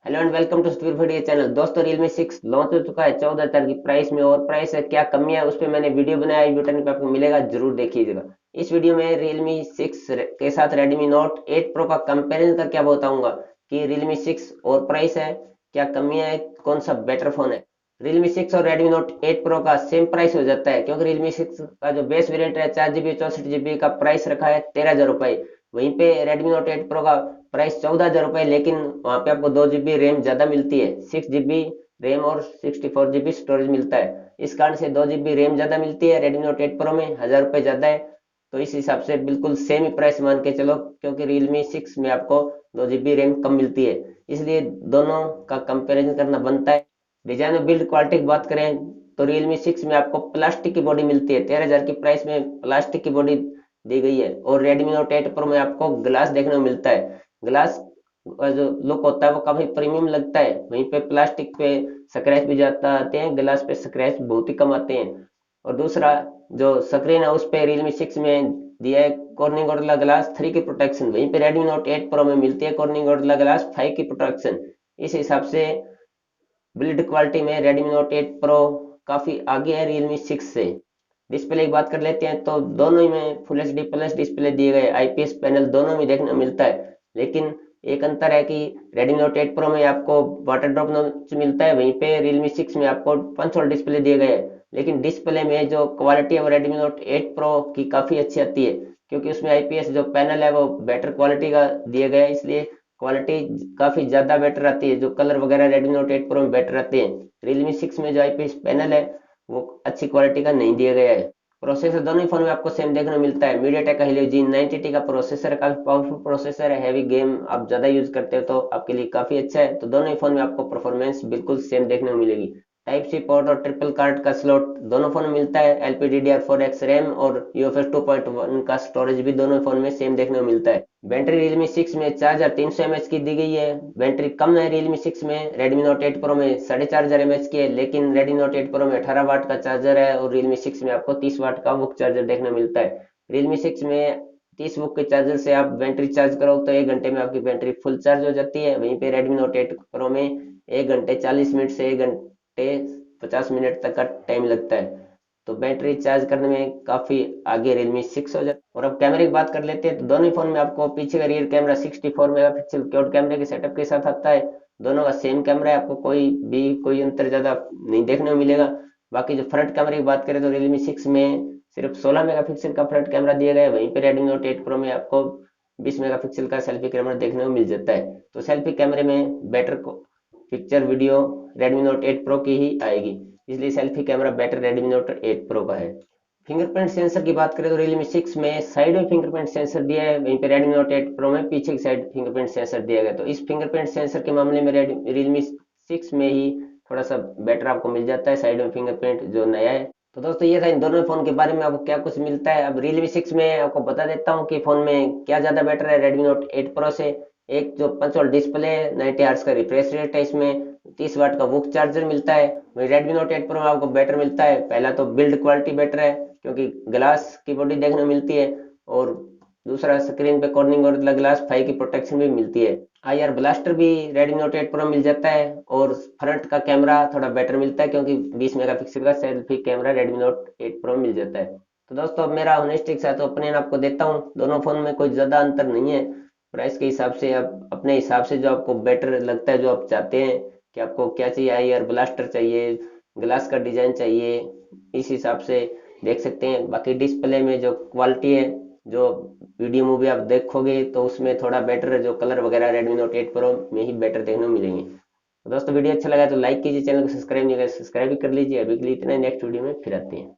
Hello and welcome to Satbir Phagadiya channel. दोस्तों Realme 6 launch हो चुका है 14,000 की प्राइस में। और प्राइस है क्या कमी है उस पर मैंने वीडियो बनाया, आई बटन पे आपको मिलेगा, जरूर देखिएगा। इस वीडियो में Realme 6 के साथ Redmi Note 8 Pro का कंपैरिजन करके आपको बताऊंगा कि Realme 6 और प्राइस है, क्या कमियां है, कौन सा बेटर फोन है। Realme 6 और Redmi Note 8 Pro का सेम प्राइस हो जाता है, क्योंकि Realme 6 का जो बेस वेरिएंट है 4 GB 64 GB का प्राइस रखा है 13,000 रुपये। वहीं पे Redmi Note 8 Pro का प्राइस 14,000 रुपये, लेकिन वहाँ पे आपको 2 GB रैम ज्यादा मिलती है, 6 GB रैम और 64 GB स्टोरेज मिलता है। इस कारण से 2 GB रैम ज्यादा मिलती है Redmi Note 8 Pro में, 1,000 रुपये ज्यादा है। तो इस हिसाब से बिल्कुल सेम ही प्राइस मान के चलो, क्योंकि Realme 6 में आपको 2 GB रैम कम मिलती है, इसलिए दोनों का कंपैरिजन करना बनता है। डिजाइन और बिल्ड क्वालिटी की बात करें तो Realme 6 में आपको प्लास्टिक की बॉडी मिलती है, 13,000 की प्राइस में प्लास्टिक की बॉडी दी गई है। और Redmi Note 8 Pro में आपको ग्लास देखने को मिलता है। ग्लास का जो लुक होता है वो काफी प्रीमियम लगता है। वहीं पे प्लास्टिक पे स्क्रैच भी ज्यादा आते हैं, ग्लास पे स्क्रैच बहुत ही कम आते हैं। और दूसरा जो स्क्रीन है उस पे Realme 6 में दिया है कॉर्निंग गोरिल्ला ग्लास 3 की प्रोटेक्शन, वहीं पे Redmi Note 8 Pro में मिलती है कॉर्निंग गोरिल्ला ग्लास 5 की प्रोटेक्शन। इस हिसाब से बिल्ड क्वालिटी में Redmi Note 8 Pro काफी आगे है Realme 6 से। डिस्प्ले की बात कर लेते हैं तो दोनों ही में full H D plus display दिए गए, आईपीएस पैनल दोनों में देखने को मिलता है। लेकिन एक अंतर है कि Redmi Note 8 Pro में आपको वाटर ड्रॉप नॉच मिलता है, वहीं पे Realme 6 में आपको पंच होल डिस्प्ले दिए गए हैं। लेकिन डिस्प्ले में जो क्वालिटी है वो Redmi Note 8 Pro की काफी अच्छी आती है, क्योंकि उसमें आईपीएस जो पैनल है वो बेटर क्वालिटी का दिया गया है, इसलिए क्वालिटी काफी ज्यादा बेटर आती है। जो कलर वगैरह Redmi Note 8 Pro में बेटर आते हैं, Realme 6 में जो आईपीएस पैनल है वो अच्छी क्वालिटी का नहीं दिया गया है। प्रोसेसर दोनों ही फोन में आपको सेम देखने को मिलता है, मीडियाटेक का Helio G90T का प्रोसेसर, काफी पावरफुल प्रोसेसर है। हैवी गेम आप ज्यादा यूज करते हो तो आपके लिए काफी अच्छा है। तो दोनों ही फोन में आपको परफॉर्मेंस बिल्कुल सेम देखने को मिलेगी। टाइप सी पोर्ट और ट्रिपल कार्ड का स्लॉट दोनों फोन में मिलता है। LPDDR4X रैम और UFS 2.1 का स्टोरेज भी दोनों फोन में सेम देखने को मिलता है। बैटरी Realme 6 में 4,300 mAh की दी गई है, बैटरी कम है Realme 6 में। Redmi Note 8 Pro में 4,500 mAh की है, लेकिन Redmi Note 8 Pro में 18 वाट का चार्जर है और Realme 6 में आपको 30 वाट का वुक चार्जर देखने को मिलता है। Realme 6 में 30 वुक के चार्जर से आप बैटरी चार्ज करो तो 1 घंटे में आपकी बैटरी फुल चार्ज हो जाती है। वहीं पे Redmi Note 8 Pro में 1 घंटे 40 मिनट से 1 घंटे 50 मिनट तक का टाइम लगता है। तो बैटरी चार्ज करने में काफी आगे Realme 6 हो जाता है। और अब कैमरे की बात कर लेते हैं तो दोनों ही फोन में आपको पीछे का रियर कैमरा 64 मेगापिक्सल क्वाड कैमरे के सेटअप के साथ आता है। दोनों का सेम कैमरा है, आपको कोई अंतर ज्यादा नहीं देखने को मिलेगा। बाकी जो फ्रंट कैमरे की बात करें तो Realme 6 में सिर्फ 16 मेगापिक्सल का फ्रंट कैमरा दिया गया है, वहीं पे Redmi Note 8 Pro में आपको 20 मेगापिक्सल का सेल्फी कैमरा देखने को मिल जाता है। तो सेल्फी कैमरे में better picture video Redmi Note 8 Pro की ही आएगी, इसलिए selfie camera better Redmi Note 8 Pro का है। फिंगरप्रिंट सेंसर की बात करें तो Realme 6 में साइड में फिंगरप्रिंट सेंसर दिया है, वहीं पे Redmi Note 8 Pro में पीछे की साइड फिंगरप्रिंट सेंसर दिया गया। तो इस फिंगरप्रिंट सेंसर के मामले में Realme 6 में ही थोड़ा सा बेटर आपको मिल जाता है, साइड में फिंगरप्रिंट जो नया है। तो दोस्तों ये था इन दोनों फोन के बारे में, आपको क्या कुछ मिलता है। अब Realme 6 में आपको बता देता हूँ कि फोन में क्या ज्यादा बेटर है Redmi Note 8 Pro से। एक जो पंच होल डिस्प्ले है, 90 हर्ट्ज का रिफ्रेश रेट है, इसमें 30 वाट का वुक चार्जर मिलता है। वही Redmi Note 8 Pro में आपको बेटर मिलता है, पहला तो बिल्ड क्वालिटी बेटर है, क्योंकि ग्लास की बॉडी देखने को मिलती है। और दूसरा स्क्रीन पे कॉर्निंग और ग्लास 5 की प्रोटेक्शन भी मिलती है। IR ब्लास्टर भी Redmi Note 8 Pro मिल जाता है। और फ्रंट का कैमरा थोड़ा बेटर मिलता है, क्योंकि 20 मेगापिक्सल का selfie camera Redmi Note 8 Pro में मिल जाता है। तो दोस्तों अब मेरा ऑनेस्टी के साथ ओपिनियन आपको देता हूँ, दोनों फोन में कोई ज्यादा अंतर नहीं है। प्राइस के हिसाब से आप अपने हिसाब से जो आपको बेटर लगता है, जो आप चाहते हैं कि आपको क्या चाहिए, IR ब्लास्टर चाहिए, ग्लास का डिजाइन चाहिए, इस हिसाब से देख सकते हैं। बाकी डिस्प्ले में जो क्वालिटी है, जो वीडियो मूवी आप देखोगे तो उसमें थोड़ा बेटर जो कलर वगैरह Redmi Note 8 Pro में ही बेटर देखने को मिलेंगे। तो दोस्तों वीडियो अच्छा लगा तो लाइक कीजिए, चैनल को सब्सक्राइब नहीं करें सब्सक्राइब भी कर लीजिए। अभी के लिए इतना ही, नेक्स्ट वीडियो में फिर आते हैं।